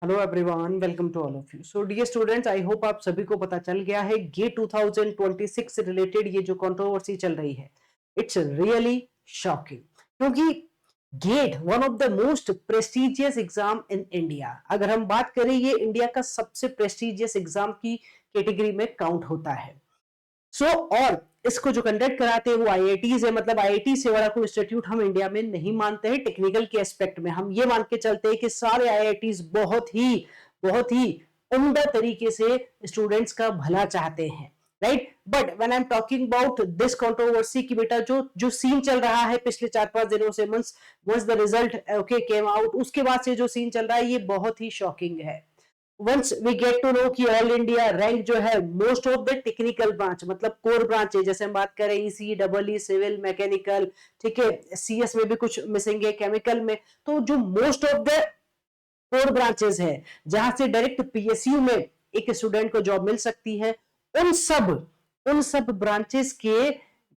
Hello everyone, welcome to all of you. So dear students, I hope आप सभी को पता चल गया है गेट 2026 से रिलेटेड ये जो कंट्रोवर्सी चल रही है, इट्स रियली शॉकिंग। क्योंकि get one of the most prestigious exam in India, अगर हम बात करें, ये इंडिया का सबसे प्रेस्टिजियस एग्जाम की कैटेगरी में काउंट होता है। और इसको जो कंडक्ट कराते हैं वो आईआईटीज है। मतलब आईआईटी से बड़ा कोई इंस्टीट्यूट हम इंडिया में नहीं मानते हैं। टेक्निकल के एस्पेक्ट में हम ये मान के चलते हैं कि सारे आईआईटीज बहुत ही उम्दा तरीके से स्टूडेंट्स का भला चाहते हैं, right. But when I am talking about this controversy की बेटा जो जो सीन चल रहा है पिछले 4-5 दिनों से, once the result okay came out, उसके बाद से जो सीन चल रहा है ये बहुत ही शॉकिंग है। Once we get to know कि ऑल इंडिया रैंक जो है most of the technical branch, मतलब कोर ब्रांच है, जैसे हम बात करें EC, double E, civil, mechanical, ठीक है, सीएस में भी कुछ मिसिंग है, केमिकल में, तो जो most of the core branches है जहां से डायरेक्ट पीएसयू में एक स्टूडेंट को जॉब मिल सकती है, उन सब ब्रांचेस के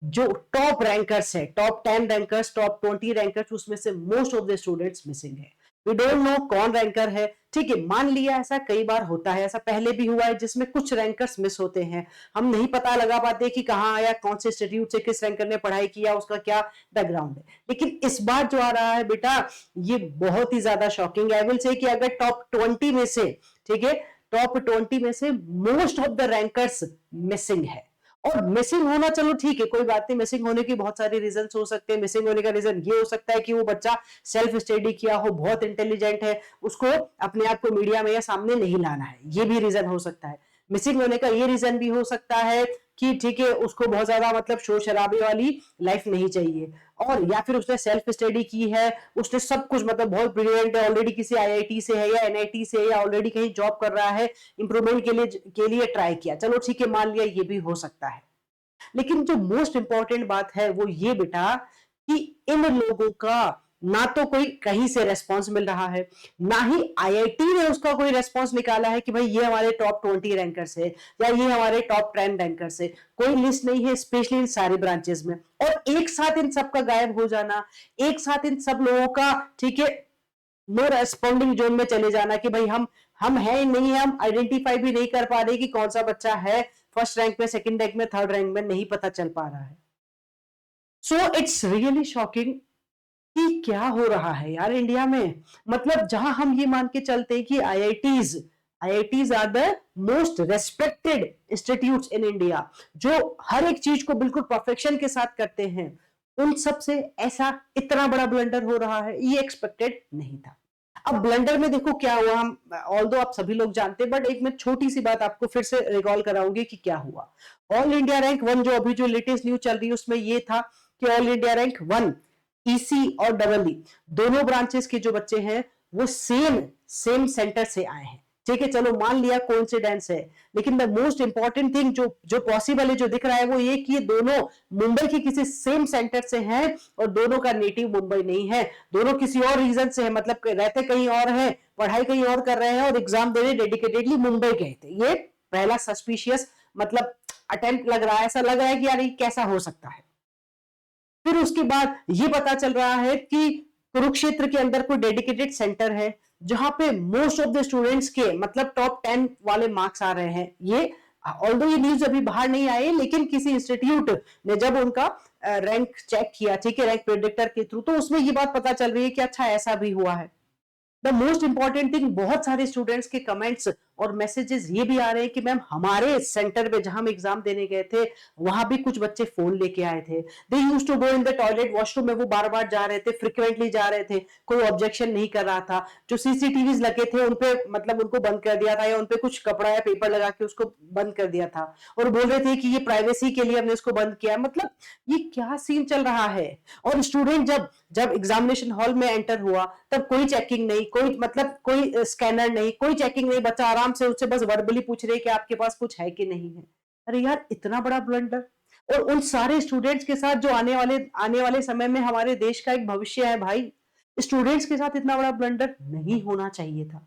जो टॉप रैंकर्स है, टॉप 10 रैंकर्स, टॉप 20 रैंकर्स, उसमें से most of the students missing है। वी डोंट नो कौन रैंकर है, ठीक है, मान लिया ऐसा कई बार होता है, ऐसा पहले भी हुआ है जिसमें कुछ रैंकर्स मिस होते हैं, हम नहीं पता लगा पाते कि कहां आया, कौन से इंस्टीट्यूट से किस रैंकर ने पढ़ाई किया, उसका क्या बैकग्राउंड है। लेकिन इस बार जो आ रहा है बेटा, ये बहुत ही ज्यादा शॉकिंग है। आई विल से कि अगर टॉप 20 में से, ठीक है, टॉप 20 में से most of the rankers missing है। और मिसिंग होना चलो ठीक है, कोई बात नहीं, मिसिंग होने की बहुत सारे रीजन हो सकते हैं। मिसिंग होने का रीजन ये हो सकता है कि वो बच्चा सेल्फ स्टडी किया हो, बहुत इंटेलिजेंट है, उसको अपने आप को मीडिया में या सामने नहीं लाना है, ये भी रीजन हो सकता है। मिसिंग होने का ये रीजन भी हो सकता है कि ठीक है, उसको बहुत ज्यादा मतलब शोर शराबे वाली लाइफ नहीं चाहिए, और या फिर उसने सेल्फ स्टडी की है, उसने सब कुछ मतलब बहुत ब्रिलियंट है, ऑलरेडी किसी आईआईटी से है या एनआईटी से है, या ऑलरेडी कहीं जॉब कर रहा है, इंप्रूवमेंट के लिए ट्राई किया, चलो ठीक है, मान लिया, ये भी हो सकता है। लेकिन जो मोस्ट इंपॉर्टेंट बात है वो ये बेटा कि इन लोगों का ना तो कोई कहीं से रेस्पॉन्स मिल रहा है, ना ही आईआईटी ने उसका कोई रेस्पॉन्स निकाला है कि भाई ये हमारे टॉप 20 रैंकर्स है या ये हमारे टॉप 10 रैंकर्स है, कोई लिस्ट नहीं है, स्पेशली इन सारे ब्रांचेस में। और एक साथ इन सबका गायब हो जाना, एक साथ इन सब लोगों का, ठीक है, नो रेस्पॉन्डिंग जोन में चले जाना कि भाई हम है नहीं है, हम आइडेंटिफाई भी नहीं कर पा रहे कि कौन सा बच्चा है फर्स्ट रैंक में, सेकंड रैंक में, थर्ड रैंक में, नहीं पता चल पा रहा है। सो इट्स रियली शॉकिंग कि क्या हो रहा है यार इंडिया में। मतलब जहां हम ये मान के चलते हैं कि IITs are the most respected institutes in India, जो हर एक चीज को बिल्कुल परफेक्शन के साथ करते हैं, उन सब से ऐसा इतना बड़ा ब्लंडर हो रहा है, ये एक्सपेक्टेड नहीं था। अब ब्लंडर में देखो क्या हुआ, हम ऑल्दो आप सभी लोग जानते हैं, बट एक मैं छोटी सी बात आपको फिर से रिकॉल कराऊंगी कि क्या हुआ। ऑल इंडिया रैंक वन, जो अभी जो लेटेस्ट न्यूज चल रही है, उसमें ये था कि all India rank one EC और डबल ई दोनों ब्रांचेस के जो बच्चे हैं वो सेम सेम सेंटर से आए हैं, ठीक है, चलो मान लिया कोइंसिडेंस है, लेकिन द मोस्ट इंपॉर्टेंट थिंग जो जो पॉसिबल है, जो दिख रहा है, वो ये कि ये दोनों मुंबई के किसी सेम सेंटर से हैं और दोनों का नेटिव मुंबई नहीं है, दोनों किसी और रीजन से है, मतलब रहते कहीं और है, पढ़ाई कहीं और कर रहे हैं और एग्जाम देने डेडिकेटेडली मुंबई गए थे। ये पहला सस्पिशियस मतलब अटेम्प्ट लग रहा है, ऐसा लग रहा है कि यार ये कैसा हो सकता है। फिर उसके बाद ये पता चल रहा है कि कुरुक्षेत्र के अंदर कोई डेडिकेटेड सेंटर है जहां पे मोस्ट ऑफ द स्टूडेंट्स के मतलब टॉप 10 वाले मार्क्स आ रहे हैं। ये ऑल्दो ये न्यूज अभी बाहर नहीं आई, लेकिन किसी इंस्टीट्यूट ने जब उनका रैंक चेक किया, ठीक है, रैंक प्रेडिक्टर के थ्रू, तो उसमें ये बात पता चल रही है कि अच्छा ऐसा भी हुआ है। द मोस्ट इंपॉर्टेंट थिंग, बहुत सारे स्टूडेंट्स के कमेंट्स और मैसेजेस ये भी आ रहे हैं कि मैम हमारे सेंटर में जहां हम एग्जाम देने गए थे वहां भी कुछ बच्चे फोन लेके आए थे, they used to go in the toilet, washroom में वो बार बार जा रहे थे, फ्रिक्वेंटली जा रहे थे, कोई ऑब्जेक्शन नहीं कर रहा था, जो सीसीटीवी लगे थे उनपे मतलब उनको बंद कर दिया था या उनपे कुछ कपड़ा या पेपर लगा के उसको बंद कर दिया था, और बोल रहे थे कि ये प्राइवेसी के लिए हमने इसको बंद किया। मतलब ये क्या सीन चल रहा है। और स्टूडेंट जब जब एग्जामिनेशन हॉल में एंटर हुआ तब कोई चेकिंग नहीं, कोई मतलब कोई स्कैनर नहीं, कोई चेकिंग नहीं, बच्चा आराम से उससे बस वर्बली पूछ रहे कि आपके पास कुछ है कि नहीं है। अरे यार इतना बड़ा ब्लंडर, और उन सारे स्टूडेंट्स के साथ जो आने वाले समय में हमारे देश का एक भविष्य है भाई, स्टूडेंट्स के साथ इतना बड़ा ब्लंडर नहीं होना चाहिए था।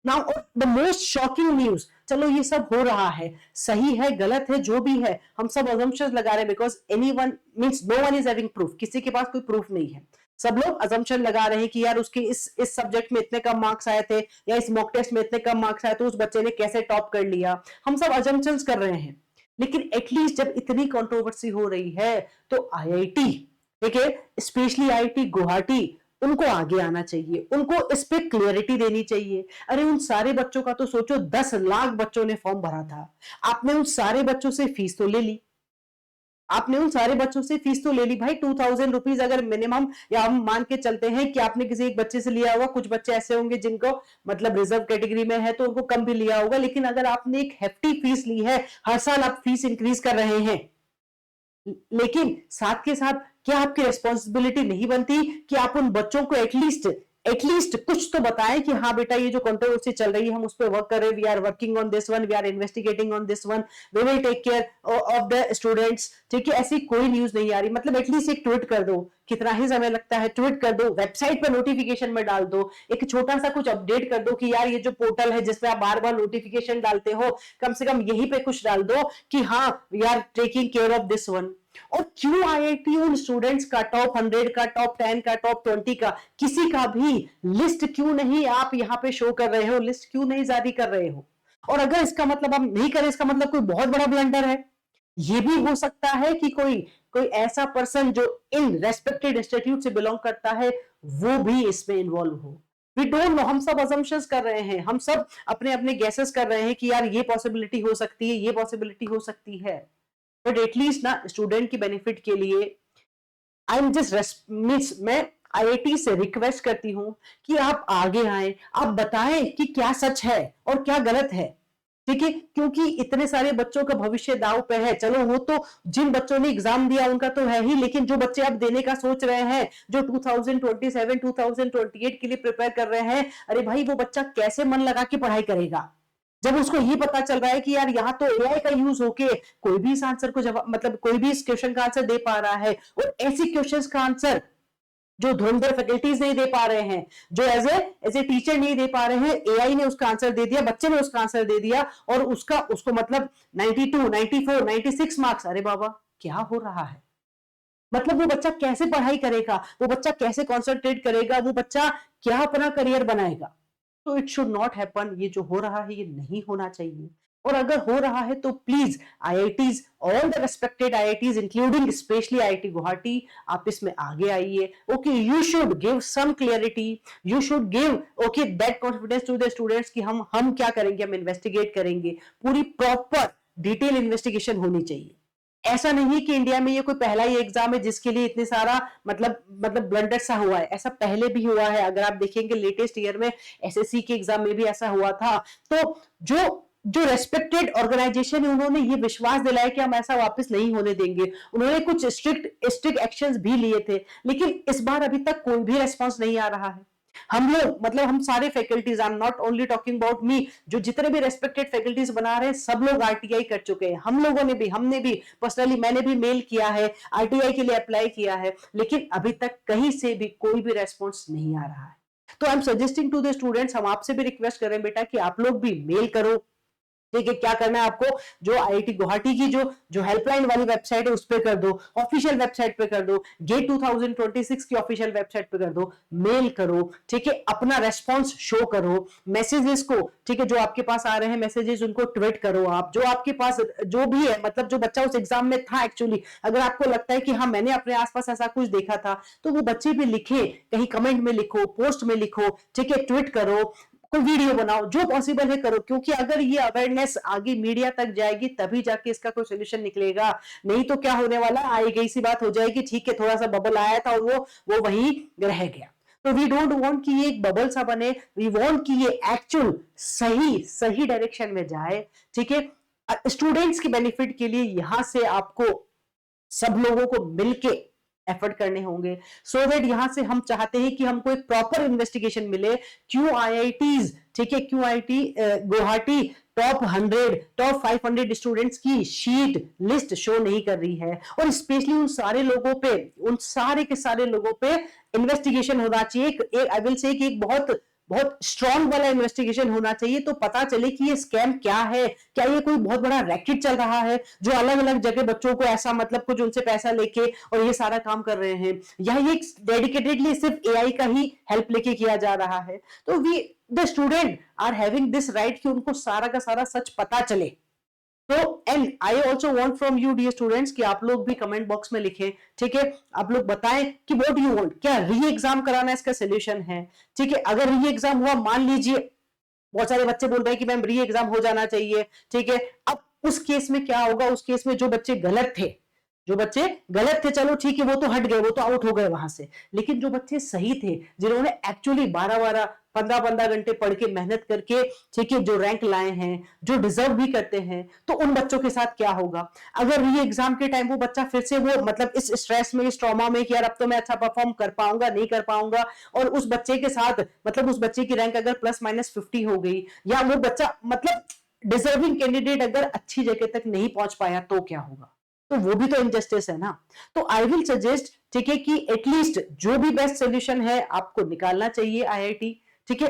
Now the most shocking news, चलो ये सब हो रहा है, सही है गलत है जो भी है, हम सब अजम्पशंस लगा रहे हैं, because anyone means no one is having proof, किसी के पास कोई प्रूफ नहीं है। सब लोग अजम्पशन लगा रहे हैं कि यार उसके इस सब्जेक्ट में इतने कम मार्क्स आए थे या इस मॉक टेस्ट में इतने कम मार्क्स आए तो उस बच्चे ने कैसे टॉप कर लिया, हम सब अजम्पशंस कर रहे हैं। लेकिन एटलीस्ट जब इतनी कंट्रोवर्सी हो रही है तो आईआईटी, ठीक है, स्पेशली आईआईटी गुवाहाटी, उनको आगे आना चाहिए, उनको इस पे क्लियरिटी देनी चाहिए। अरे उन सारे बच्चों का तो सोचो, 10 लाख बच्चों ने फॉर्म भरा था, आपने उन सारे बच्चों से फीस तो ले ली, आपने उन सारे बच्चों से फीस तो ले ली भाई, 2000 रुपीज अगर मिनिमम, या हम मान के चलते हैं कि आपने किसी एक बच्चे से लिया होगा, कुछ बच्चे ऐसे होंगे जिनको मतलब रिजर्व कैटेगरी में है तो उनको कम भी लिया होगा, लेकिन अगर आपने एक हेफ्टी फीस ली है, हर साल आप फीस इंक्रीज कर रहे हैं, लेकिन साथ के साथ क्या आपकी रिस्पॉन्सिबिलिटी नहीं बनती कि आप उन बच्चों को एटलीस्ट कुछ तो बताएं कि हाँ बेटा ये जो कंट्रोवर्सी चल रही है हम उस पर वर्क कर रहे हैं, we are working on this one, we are investigating on this one, we will take care of the students. ठीक है, ऐसी कोई न्यूज नहीं आ रही, मतलब एटलीस्ट एक ट्वीट कर दो, कितना ही समय लगता है, ट्वीट कर दो, वेबसाइट पर नोटिफिकेशन में डाल दो, एक छोटा सा कुछ अपडेट कर दो कि यार ये जो पोर्टल है जिसमें आप बार बार नोटिफिकेशन डालते हो, कम से कम यहीं पे कुछ डाल दो कि हाँ we are taking care of this one. और क्यों आईआईटी उन स्टूडेंट्स का टॉप 100 का, टॉप 10 का, टॉप 20 का, किसी का भी लिस्ट क्यों नहीं आप यहां पे शो कर रहे हो, लिस्ट क्यों नहीं जारी कर रहे हो? और अगर इसका मतलब आप नहीं करें, इसका मतलब कोई बहुत बड़ा ब्लंडर है। ये भी हो सकता है कि कोई कोई ऐसा पर्सन जो इन रेस्पेक्टेड इंस्टीट्यूट से बिलोंग करता है वो भी इसमें इन्वॉल्व हो। वी डोंट नो, हम सब अजम्पशंस कर रहे हैं, हम सब अपने अपने गेसेस कर रहे हैं कि यार ये पॉसिबिलिटी हो सकती है, ये पॉसिबिलिटी हो सकती है, बट एटलीस्ट ना स्टूडेंट की बेनिफिट के लिए आई एम जस्ट मीन्स मैं आईआईटी से रिक्वेस्ट करती हूं कि आप आगे आए, आप बताएं कि क्या सच है और क्या गलत है। ठीक है, क्योंकि इतने सारे बच्चों का भविष्य दाव पे है। चलो वो तो जिन बच्चों ने एग्जाम दिया उनका तो है ही, लेकिन जो बच्चे अब देने का सोच रहे हैं, जो 2027 2028 के लिए प्रिपेयर कर रहे हैं, अरे भाई वो बच्चा कैसे मन लगा के पढ़ाई करेगा जब उसको ये पता चल रहा है कि यार यहाँ तो एआई का यूज होके कोई भी इस आंसर को जवाब, मतलब कोई भी इस क्वेश्चन का आंसर दे पा रहा है, और ऐसे क्वेश्चंस का आंसर जो धुरंधर फैकल्टीज नहीं दे पा रहे हैं, जो एज ए टीचर नहीं दे पा रहे हैं, एआई ने उसका आंसर दे दिया, बच्चे ने उसका आंसर दे दिया, और उसको मतलब 92 94 96 मार्क्स। अरे बाबा क्या हो रहा है? मतलब वो बच्चा कैसे पढ़ाई करेगा, वो बच्चा कैसे कॉन्सेंट्रेट करेगा, वो बच्चा क्या अपना करियर बनाएगा? तो इट शुड नॉट हैपन। ये जो हो रहा है ये नहीं होना चाहिए, और अगर हो रहा है तो please IITs, all the respected IITs including specially IIT Guwahati, आप इसमें आगे आइए। Okay, you should give some clarity, you should give okay that confidence to the students कि हम क्या करेंगे, हम इन्वेस्टिगेट करेंगे, पूरी प्रॉपर डिटेल इन्वेस्टिगेशन होनी चाहिए। ऐसा नहीं कि इंडिया में ये कोई पहला ही एग्जाम है जिसके लिए इतने सारा मतलब ब्लंडर सा हुआ है, ऐसा पहले भी हुआ है। अगर आप देखेंगे लेटेस्ट ईयर में एसएससी के एग्जाम में भी ऐसा हुआ था। तो जो जो रेस्पेक्टेड ऑर्गेनाइजेशन है उन्होंने ये विश्वास दिलाया कि हम ऐसा वापस नहीं होने देंगे, उन्होंने कुछ स्ट्रिक्ट एक्शंस भी लिए थे, लेकिन इस बार अभी तक कोई भी रेस्पॉन्स नहीं आ रहा है। हम लोग मतलब हम सारे faculties, I am not only talking about me, जो जितने भी रेस्पेक्टेड फैकल्टीज बना रहे हैं सब लोग आरटीआई कर चुके हैं। हम लोगों ने भी, हमने भी पर्सनली, मैंने भी मेल किया है, आरटीआई के लिए अप्लाई किया है, लेकिन अभी तक कहीं से भी कोई भी रेस्पॉन्स नहीं आ रहा है। तो I am suggesting to the students, हम आपसे भी रिक्वेस्ट करें बेटा कि आप लोग भी मेल करो। ठीक है, क्या करना है आपको, जो आईआईटी गुवाहाटी की जो हेल्पलाइन वाली वेबसाइट है उस पर कर दो, ऑफिशियल वेबसाइट पे कर दो, गेट 2026 की ऑफिशियल वेबसाइट पे कर दो, मेल करो। ठीक है, अपना रेस्पॉन्स शो करो, मैसेजेस को, ठीक है, जो आपके पास आ रहे हैं मैसेजेस उनको ट्वीट करो आप, जो आपके पास जो भी है, मतलब जो बच्चा उस एग्जाम में था एक्चुअली, अगर आपको लगता है कि हाँ मैंने अपने आसपास ऐसा कुछ देखा था, तो वो बच्चे भी लिखे, कहीं कमेंट में लिखो, पोस्ट में लिखो, ठीक है, ट्वीट करो, कोई वीडियो बनाओ, जो पॉसिबल है करो, क्योंकि अगर ये अवेयरनेस आगे मीडिया तक जाएगी तभी जाके इसका कोई सोल्यूशन निकलेगा। नहीं तो क्या होने वाला, आई गई सी बात हो जाएगी, ठीक है थोड़ा सा बबल आया था और वो वहीं रह गया। तो वी डोंट वांट कि ये एक बबल सा बने, वी वांट कि ये एक्चुअल सही सही डायरेक्शन में जाए। ठीक है, स्टूडेंट्स के बेनिफिट के लिए यहां से आपको सब लोगों को मिलके एफर्ट करने होंगे, सो दैट यहां से हम चाहते हैं कि हमको एक प्रॉपर इन्वेस्टिगेशन मिले, क्यों आईआईटीज, ठीक है, क्यों IIT Guwahati top 100 top 500 students की शीट लिस्ट शो नहीं कर रही है, और स्पेशली उन सारे लोगों पे, उन सारे के सारे लोगों पे इन्वेस्टिगेशन होना चाहिए। आई विल से एक बहुत बहुत स्ट्रॉन्ग वाला इन्वेस्टिगेशन होना चाहिए, तो पता चले कि ये स्कैम क्या है, क्या ये कोई बहुत बड़ा रैकेट चल रहा है जो अलग अलग जगह बच्चों को ऐसा मतलब कुछ उनसे पैसा लेके और ये सारा काम कर रहे हैं, या ये डेडिकेटेडली सिर्फ एआई का ही हेल्प लेके किया जा रहा है। तो we the student are having this right कि उनको सारा का सारा सच पता चले। तो and I also want from you dear students कि आप लोग भी कमेंट बॉक्स में लिखें, ठीक है, आप लोग बताएं कि व्हाट यू वांट, क्या री एग्जाम कराना इसका सोल्यूशन है, ठीक है। अगर री एग्जाम हुआ, मान लीजिए बहुत सारे बच्चे बोल रहे हैं कि मैम री एग्जाम हो जाना चाहिए, ठीक है, अब उस केस में क्या होगा, उस केस में जो बच्चे गलत थे, जो बच्चे गलत थे चलो ठीक है वो तो हट गए, वो तो आउट हो गए वहां से, लेकिन जो बच्चे सही थे, जिन्होंने एक्चुअली 12-12 15-15 घंटे पढ़ के मेहनत करके, ठीक है, जो रैंक लाए हैं, जो डिजर्व भी करते हैं, तो उन बच्चों के साथ क्या होगा। अगर री एग्जाम के टाइम वो बच्चा फिर से वो मतलब इस स्ट्रेस में, इस ट्रॉमा में कि यार अब तो मैं अच्छा परफॉर्म कर पाऊंगा नहीं कर पाऊंगा, और उस बच्चे के साथ मतलब उस बच्चे की रैंक अगर +-50 हो गई, या वो बच्चा मतलब डिजर्विंग कैंडिडेट अगर अच्छी जगह तक नहीं पहुंच पाया, तो क्या होगा। तो वो भी तो इनजस्टिस है ना। तो आई विल सजेस्ट, ठीक है, कि एटलीस्ट जो भी बेस्ट सोल्यूशन है आपको निकालना चाहिए आईआईटी, ठीक है।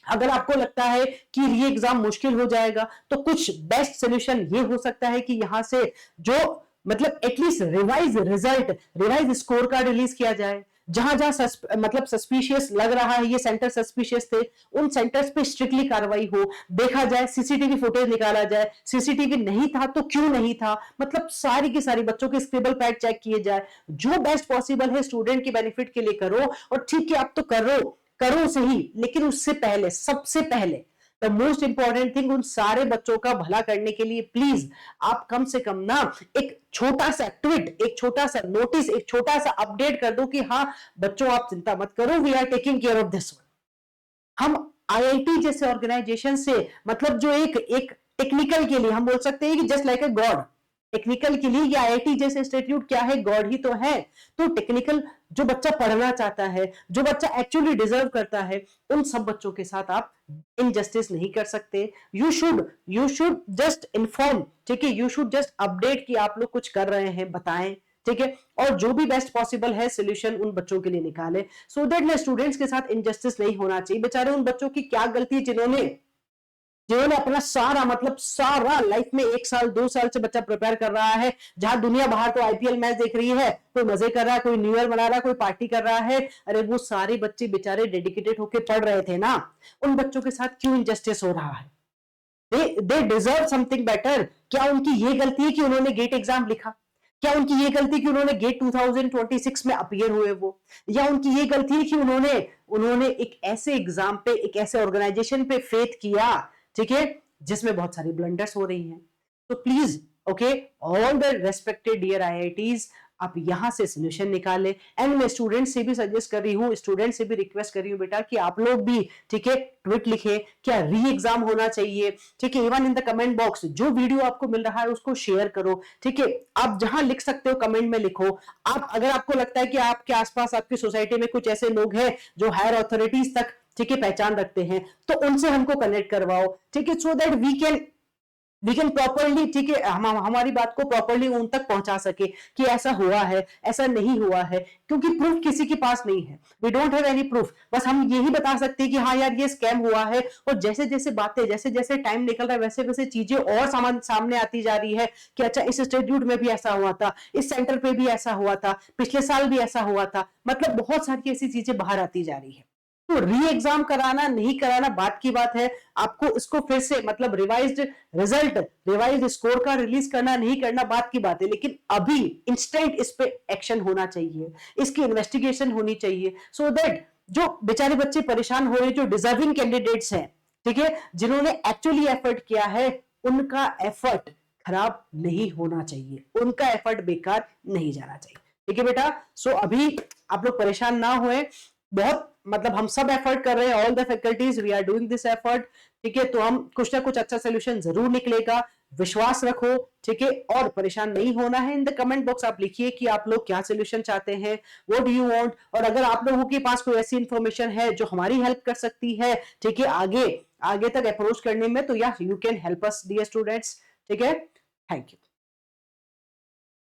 अगर आपको लगता है कि री एग्जाम मुश्किल हो जाएगा, तो कुछ बेस्ट सोल्यूशन ये हो सकता है कि यहां से जो मतलब at least revise result, revise score card release किया जाए। जहां जहां मतलब सस्पिशियस लग रहा है, ये सेंटर सस्पिशियस थे, उन सेंटर्स पे स्ट्रिक्टली कार्रवाई हो, देखा जाए, सीसीटीवी फुटेज निकाला जाए, सीसीटीवी नहीं था तो क्यों नहीं था, मतलब सारी की सारी बच्चों के स्क्रिबल पैड चेक किए जाए। जो बेस्ट पॉसिबल है स्टूडेंट के बेनिफिट के लिए करो, और ठीक है आप तो करो, करो सही, लेकिन उससे पहले, सबसे पहले द मोस्ट इंपॉर्टेंट थिंग, उन सारे बच्चों का भला करने के लिए प्लीज आप कम से कम ना एक छोटा सा ट्वीट, एक छोटा सा नोटिस, एक छोटा सा अपडेट कर दो कि हाँ बच्चों आप चिंता मत करो, we are taking care of this one. हम आईआईटी जैसे ऑर्गेनाइजेशन से मतलब जो एक एक टेक्निकल के लिए हम बोल सकते हैं कि जस्ट लाइक अ गॉड, टेक्निकल के लिए ये आईआईटी जैसे इंस्टीट्यूट क्या है, गॉड ही तो है। तो टेक्निकल जो बच्चा पढ़ना चाहता है, जो बच्चा एक्चुअली डिजर्व करता है, उन सब बच्चों के साथ आप इनजस्टिस नहीं कर सकते। यू शुड जस्ट इन्फॉर्म, ठीक है, यू शुड जस्ट अपडेट कि आप लोग कुछ कर रहे हैं, बताएं, ठीक है, और जो भी बेस्ट पॉसिबल है सोल्यूशन उन बच्चों के लिए निकाले, सो दैट ना स्टूडेंट्स के साथ इनजस्टिस नहीं होना चाहिए। बेचारे उन बच्चों की क्या गलती है जिन्होंने जिन्होंने अपना सारा मतलब सारा लाइफ में 1 साल 2 साल से बच्चा प्रिपेयर कर रहा है, जहां दुनिया बाहर तो आईपीएल मैच देख रही है, कोई मजे कर रहा है, कोई न्यू ईयर मना रहा है, कोई पार्टी कर रहा है, अरे वो सारे बच्चे बेचारे डेडिकेटेड होकर पढ़ रहे थे ना, उन बच्चों के साथ क्यों इनजस्टिस हो रहा है। They deserve something better. क्या उनकी ये गलती है कि उन्होंने गेट एग्जाम लिखा, क्या उनकी ये गलती कि उन्होंने गेट 2026 में अपीयर हुए वो, या उनकी ये गलती है कि उन्होंने उन्होंने एक ऐसे एग्जाम पे, एक ऐसे ऑर्गेनाइजेशन पे फेथ किया, ठीक है, जिसमें बहुत सारी ब्लंडर्स हो रही हैं। तो please okay, all the respected dear IITs, आप यहां से सोल्यूशन निकालें। एंड मैं स्टूडेंट से भी सजेस्ट कर रही हूँ, स्टूडेंट से भी रिक्वेस्ट कर रही हूँ बेटा कि आप लोग भी, ठीक है, ट्वीट लिखे, क्या री एग्जाम होना चाहिए, ठीक है, even in the comment box जो वीडियो आपको मिल रहा है उसको शेयर करो, ठीक है, आप जहां लिख सकते हो कमेंट में लिखो। आप अगर आपको लगता है कि आपके आसपास आपकी सोसाइटी में कुछ ऐसे लोग हैं जो हायर अथॉरिटीज तक, ठीक है, पहचान रखते हैं, तो उनसे हमको कनेक्ट करवाओ, ठीक है, so that we can properly, ठीक है, हम हमारी बात को प्रॉपरली उन तक पहुंचा सके कि ऐसा हुआ है, ऐसा नहीं हुआ है, क्योंकि प्रूफ किसी के पास नहीं है, we don't have any proof. बस हम यही बता सकते हैं कि हाँ यार ये स्कैम हुआ है, और जैसे जैसे बातें, जैसे जैसे टाइम निकल रहा है, वैसे वैसे चीजें और सामने आती जा रही है कि अच्छा इस इंस्टीट्यूट में भी ऐसा हुआ था, इस सेंटर पे भी ऐसा हुआ था, पिछले साल भी ऐसा हुआ था, मतलब बहुत सारी ऐसी चीजें बाहर आती जा रही है। तो री एग्जाम कराना नहीं कराना बात की बात है, आपको इसको फिर से मतलब रिवाइज्ड रिजल्ट, रिवाइज्ड स्कोर का रिलीज करना नहीं करना बात की बात है, लेकिन अभी इंस्टेंट इस पे एक्शन होना चाहिए, इसकी इन्वेस्टिगेशन होनी चाहिए, सो दैट जो बेचारे बच्चे परेशान हो रहे हैं, जो डिजर्विंग कैंडिडेट्स हैं, ठीक है, जिन्होंने एक्चुअली एफर्ट किया है, उनका एफर्ट खराब नहीं होना चाहिए, उनका एफर्ट बेकार नहीं जाना चाहिए, ठीक है बेटा। सो अभी आप लोग परेशान ना हुए, बहुत मतलब हम सब एफर्ट कर रहे हैं, all the faculties we are doing this effort, ठीक है, तो हम कुछ ना कुछ अच्छा सोल्यूशन जरूर निकलेगा, विश्वास रखो, ठीक है, और परेशान नहीं होना है। इन द कमेंट बॉक्स आप लिखिए कि आप लोग क्या सोल्यूशन चाहते हैं, व्हाट डू यू वांट, और अगर आप लोगों के पास कोई ऐसी इंफॉर्मेशन है जो हमारी हेल्प कर सकती है, ठीक है, आगे आगे तक अप्रोच करने में, तो या you can help us dear students, ठीक है, थैंक यू।